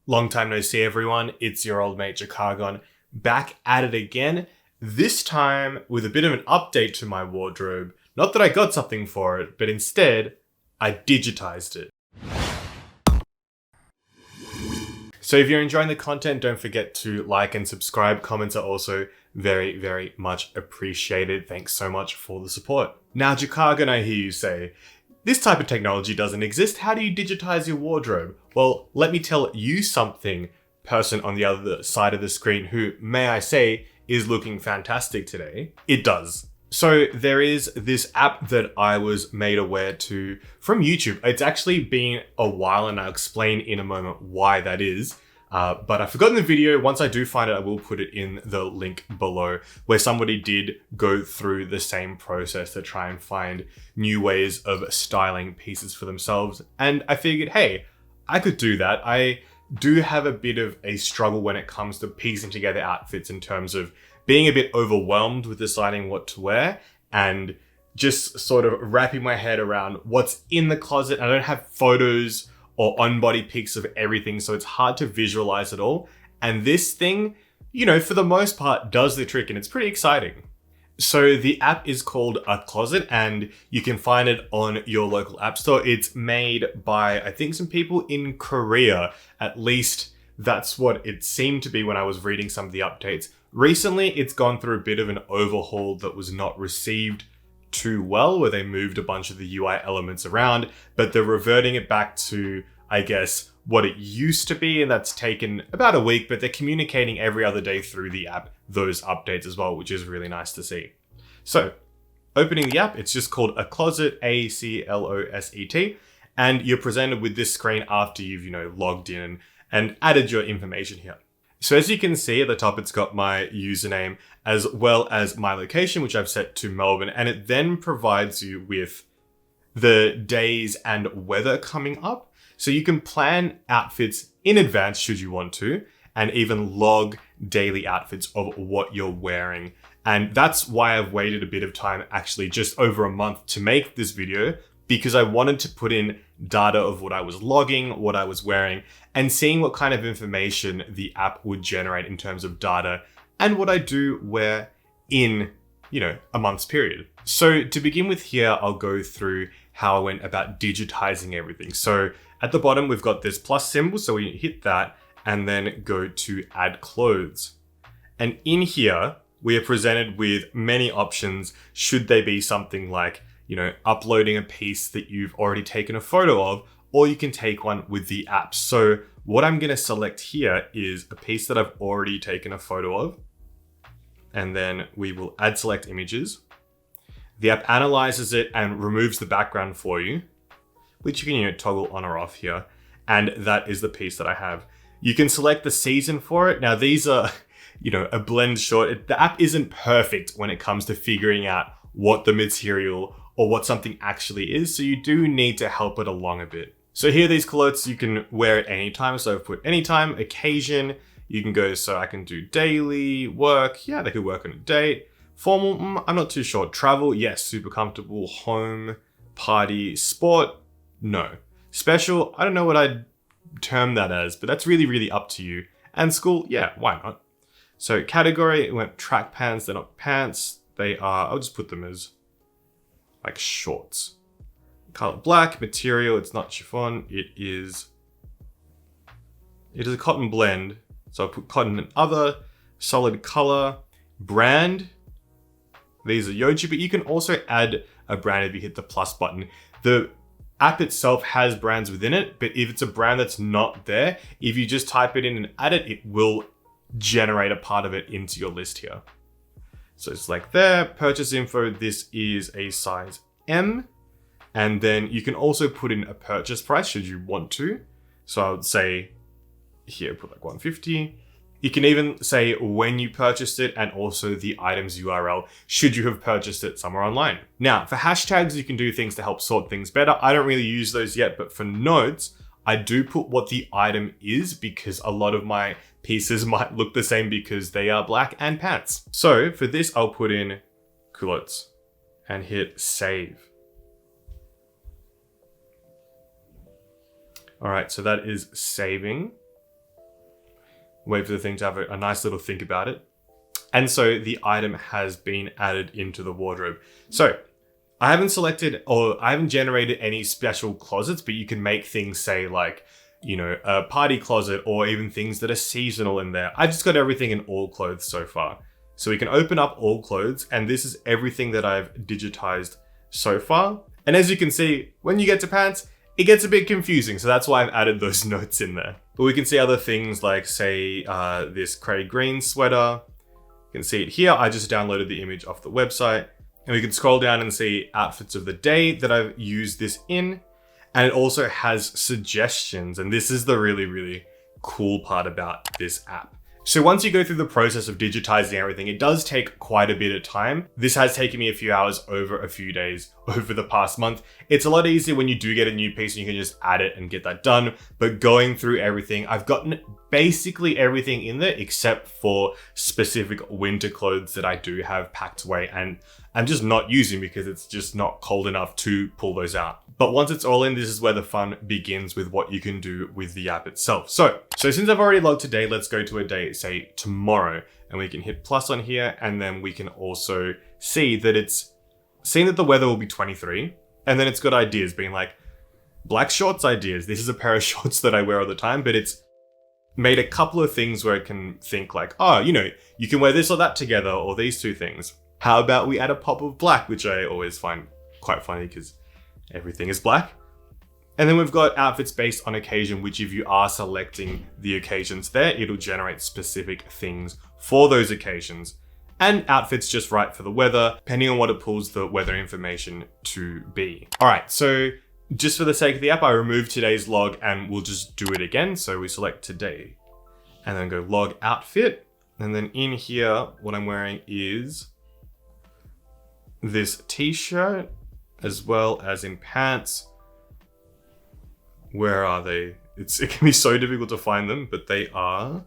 Long time no see, everyone. It's your old mate Cataloguing, back at it again. This time with a bit of an update to my wardrobe. Not that I got something for it, but instead I digitized it. So if you're enjoying the content, don't forget to like and subscribe. Comments are also very, very much appreciated. Thanks so much for the support. Now, Cataloguing, I hear you say, this type of technology doesn't exist. How do you digitize your wardrobe? Well, let me tell you something, person on the other side of the screen who, may I say, is looking fantastic today. It does. So there is this app that I was made aware to from YouTube. It's actually been a while and I'll explain in a moment why that is. But I've forgotten the video. Once I do find it, I will put it in the link below, where somebody did go through the same process to try and find new ways of styling pieces for themselves. And I figured, hey, I could do that. I do have a bit of a struggle when it comes to piecing together outfits in terms of being a bit overwhelmed with deciding what to wear and just sort of wrapping my head around what's in the closet. I don't have photos or on-body pics of everything, so it's hard to visualize it all. And this thing, you know, for the most part, does the trick, and it's pretty exciting. So the app is called A Closet, and you can find it on your local app store. It's made by, I think, some people in Korea. At least that's what it seemed to be when I was reading some of the updates. Recently, it's gone through a bit of an overhaul that was not received too well, where they moved a bunch of the UI elements around, but they're reverting it back to, I guess, what it used to be, and that's taken about a week, but they're communicating every other day through the app those updates as well, which is really nice to see. So, opening the app, it's just called A Closet, A-C-L-O-S-E-T, and you're presented with this screen after you've, logged in and added your information here. So as you can see at the top, it's got my username as well as my location, which I've set to Melbourne. And it then provides you with the days and weather coming up. So you can plan outfits in advance should you want to, and even log daily outfits of what you're wearing. And that's why I've waited a bit of time, actually just over a month, to make this video, because I wanted to put in data of what I was logging, what I was wearing, and seeing what kind of information the app would generate in terms of data and what I do wear in, a month's period. So to begin with here, I'll go through how I went about digitizing everything. So at the bottom, we've got this plus symbol. So we hit that and then go to add clothes. And in here, we are presented with many options should they be something like, uploading a piece that you've already taken a photo of, or you can take one with the app. So what I'm going to select here is a piece that I've already taken a photo of. And then we will add select images. The app analyzes it and removes the background for you, which you can toggle on or off here. And that is the piece that I have. You can select the season for it. Now these are, a blend short. The app isn't perfect when it comes to figuring out what the material or what something actually is. So you do need to help it along a bit. So here, these culottes, you can wear at any time. So I've put anytime, occasion, you can go, so I can do daily, work. Yeah, they could work on a date. Formal, I'm not too sure. Travel, yes, super comfortable. Home, party, sport, no. Special, I don't know what I'd term that as, but that's really, really up to you. And school, yeah, why not? So category, it went track pants, they're not pants. They are, I'll just put them as like shorts. Color black, material, it's not chiffon, it is a cotton blend. So I'll put cotton and other, solid color, brand. These are Yoji, but you can also add a brand if you hit the plus button. The app itself has brands within it, but if it's a brand that's not there, if you just type it in and add it, it will generate a part of it into your list here. So it's like there, purchase info, this is a size M. And then you can also put in a purchase price should you want to. So I would say here, put like 150. You can even say when you purchased it and also the item's URL should you have purchased it somewhere online. Now for hashtags, you can do things to help sort things better. I don't really use those yet, but for notes, I do put what the item is because a lot of my pieces might look the same because they are black and pants. So for this, I'll put in culottes and hit save. All right, so that is saving. Wait for the thing to have a nice little think about it. And so the item has been added into the wardrobe. So I haven't selected or I haven't generated any special closets, but you can make things say like, you know, a party closet or even things that are seasonal in there. I just got everything in all clothes so far. So we can open up all clothes, and this is everything that I've digitized so far. And as you can see, when you get to pants, it gets a bit confusing. So that's why I've added those notes in there. But we can see other things like say this Craig Green sweater. You can see it here. I just downloaded the image off the website, and we can scroll down and see outfits of the day that I've used this in. And it also has suggestions. And this is the really, really cool part about this app. So once you go through the process of digitizing everything, it does take quite a bit of time. This has taken me a few hours over a few days over the past month. It's a lot easier when you do get a new piece and you can just add it and get that done. But going through everything, I've gotten basically everything in there except for specific winter clothes that I do have packed away and I'm just not using because it's just not cold enough to pull those out. But once it's all in, this is where the fun begins with what you can do with the app itself. So since I've already logged today, let's go to a day, say tomorrow, and we can hit plus on here. And then we can also see that it's seen that the weather will be 23. And then it's got ideas being like black shorts ideas. This is a pair of shorts that I wear all the time, but it's made a couple of things where it can think like, oh, you know, you can wear this or that together or these two things. How about we add a pop of black, which I always find quite funny because everything is black. And then we've got outfits based on occasion, which if you are selecting the occasions there, it'll generate specific things for those occasions. And outfits just right for the weather, depending on what it pulls the weather information to be. All right, so just for the sake of the app, I removed today's log and we'll just do it again. So we select today and then go log outfit. And then in here, what I'm wearing is this t-shirt as well as in pants. Where are they? It can be so difficult to find them, but they're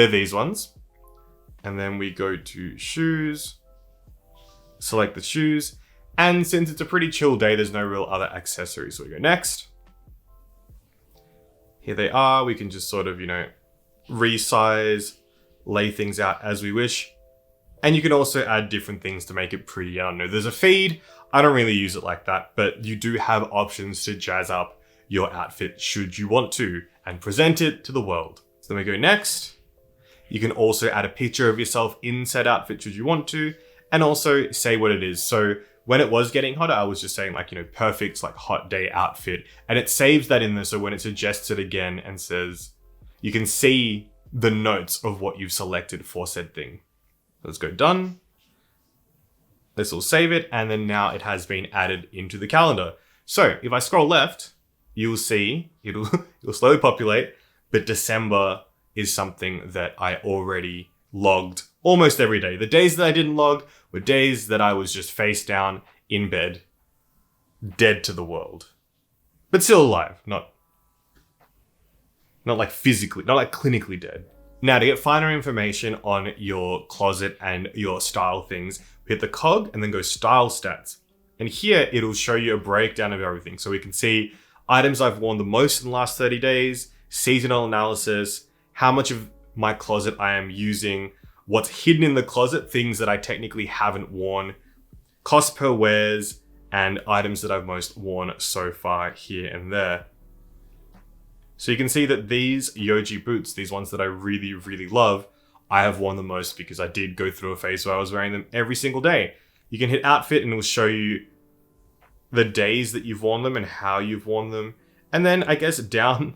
these ones. And then we go to shoes, select the shoes. And since it's a pretty chill day, there's no real other accessories. So we go next. Here they are. We can just sort of, you know, resize, lay things out as we wish. And you can also add different things to make it pretty. I don't know, there's a feed. I don't really use it like that, but you do have options to jazz up your outfit should you want to and present it to the world. So then we go next. You can also add a picture of yourself in said outfit should you want to, and also say what it is. So when it was getting hotter, I was just saying like, you know, perfect like hot day outfit, and it saves that in there. So when it suggests it again and says, you can see the notes of what you've selected for said thing. Let's go done. This will save it. And then now it has been added into the calendar. So if I scroll left, you'll see it'll slowly populate, but December is something that I already logged almost every day. The days that I didn't log were days that I was just face down in bed, dead to the world, but still alive. Not like physically, not like clinically dead. Now, to get finer information on your closet and your style things, hit the cog and then go style stats. And here it'll show you a breakdown of everything. So we can see items I've worn the most in the last 30 days, seasonal analysis, how much of my closet I am using, what's hidden in the closet, things that I technically haven't worn, cost per wears, and items that I've most worn so far here and there. So you can see that these Yoji boots, these ones that I really, really love, I have worn the most because I did go through a phase where I was wearing them every single day. You can hit outfit and it will show you the days that you've worn them and how you've worn them. And then I guess down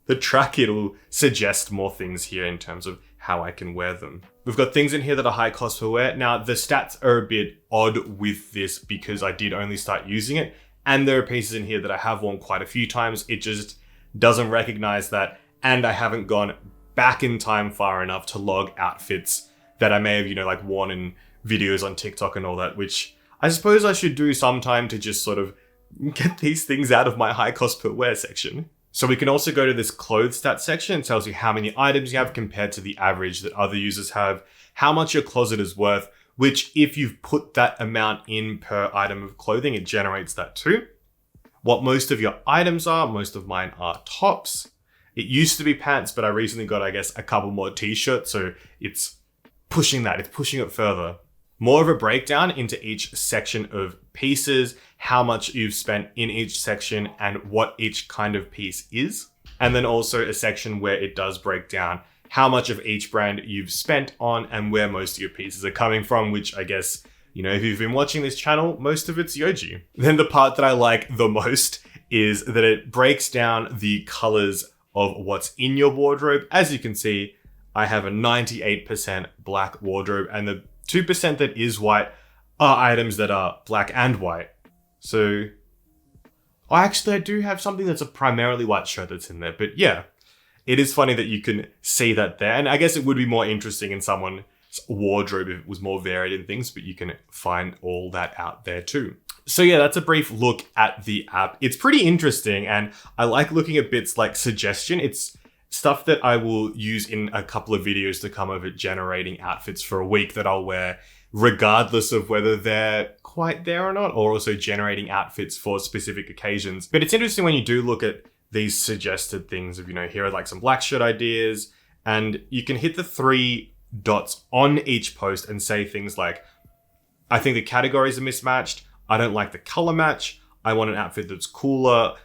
the track, it'll suggest more things here in terms of how I can wear them. We've got things in here that are high cost per wear. Now the stats are a bit odd with this because I did only start using it. And there are pieces in here that I have worn quite a few times. It just doesn't recognize that, and I haven't gone back in time far enough to log outfits that I may have, you know, like worn in videos on TikTok and all that, which I suppose I should do sometime to just sort of get these things out of my high cost per wear section. So we can also go to this clothes stats section. It tells you how many items you have compared to the average that other users have, how much your closet is worth, which if you've put that amount in per item of clothing, it generates that too. What most of your items are, most of mine are tops. It used to be pants, but I recently got, I guess, a couple more t-shirts. So it's pushing that. It's pushing it further. More of a breakdown into each section of pieces, how much you've spent in each section and what each kind of piece is. And then also a section where it does break down how much of each brand you've spent on and where most of your pieces are coming from, which I guess, you know, if you've been watching this channel, most of it's Yoji. Then the part that I like the most is that it breaks down the colors of what's in your wardrobe. As you can see, I have a 98% black wardrobe, and the 2% that is white are items that are black and white. So, I do have something that's a primarily white shirt that's in there, but yeah, it is funny that you can see that there. And I guess it would be more interesting in someone's wardrobe if it was more varied in things, but you can find all that out there too. So yeah, that's a brief look at the app. It's pretty interesting, and I like looking at bits like suggestion. It's stuff that I will use in a couple of videos to come over generating outfits for a week that I'll wear regardless of whether they're quite there or not, or also generating outfits for specific occasions. But it's interesting when you do look at these suggested things of, you know, here are like some black shirt ideas, and you can hit the 3 dots on each post and say things like, I think the categories are mismatched. I don't like the color match. I want an outfit that's cooler,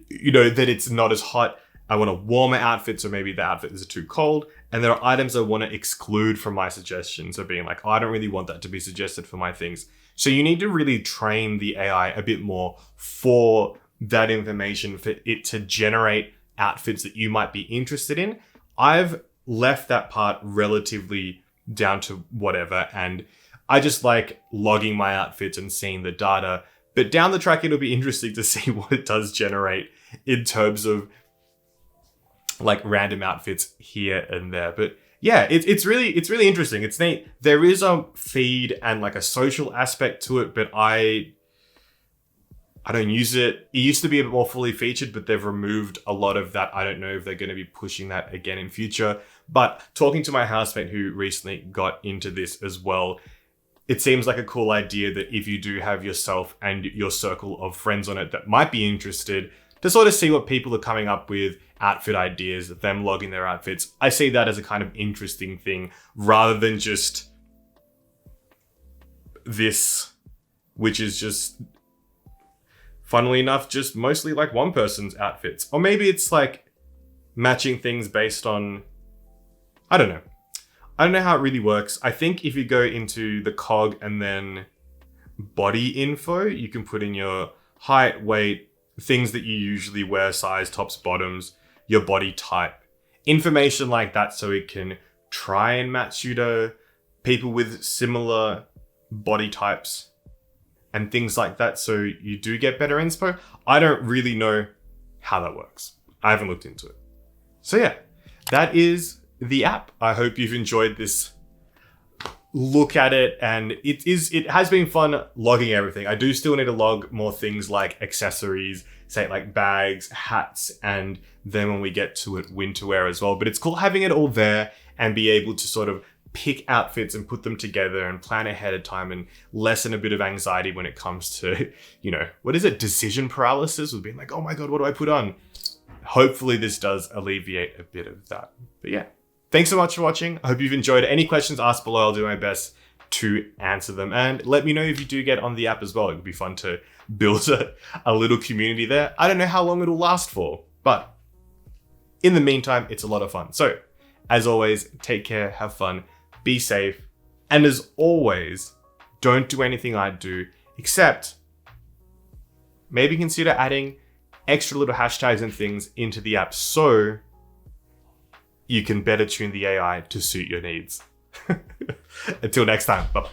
you know, that it's not as hot. I want a warmer outfit, so maybe the outfit is too cold. And there are items I want to exclude from my suggestions. So being like, oh, I don't really want that to be suggested for my things. So you need to really train the AI a bit more for that information, for it to generate outfits that you might be interested in. I've left that part relatively down to whatever, and I just like logging my outfits and seeing the data. But down the track, it'll be interesting to see what it does generate in terms of like random outfits here and there. But yeah, it's really interesting. It's neat. There is a feed and like a social aspect to it, but I don't use it. It used to be a bit more fully featured, but they've removed a lot of that. I don't know if they're going to be pushing that again in future. But talking to my housemate who recently got into this as well, it seems like a cool idea that if you do have yourself and your circle of friends on it that might be interested, to sort of see what people are coming up with, outfit ideas, them logging their outfits. I see that as a kind of interesting thing rather than just this, which is just, funnily enough, just mostly like one person's outfits. Or maybe it's like matching things based on, I don't know. I don't know how it really works. I think if you go into the cog and then body info, you can put in your height, weight, things that you usually wear, size, tops, bottoms, your body type, information like that, so it can try and match you to people with similar body types and things like that, so you do get better inspo. I don't really know how that works. I haven't looked into it. So yeah, that is the app. I hope you've enjoyed this look at it, and it has been fun logging everything. I do still need to log more things like accessories, say like bags, hats, and then when we get to it, winter wear as well. But it's cool having it all there and be able to sort of pick outfits and put them together and plan ahead of time and lessen a bit of anxiety when it comes to, you know, what is it? Decision paralysis, with being like, oh my God, what do I put on? Hopefully this does alleviate a bit of that. But yeah. Thanks so much for watching. I hope you've enjoyed. Any questions, ask below. I'll do my best to answer them. And let me know if you do get on the app as well. It would be fun to build a little community there. I don't know how long it'll last for, but in the meantime, it's a lot of fun. So as always, take care, have fun, be safe. And as always, don't do anything I do, except maybe consider adding extra little hashtags and things into the app so you can better tune the AI to suit your needs. Until next time, bye-bye.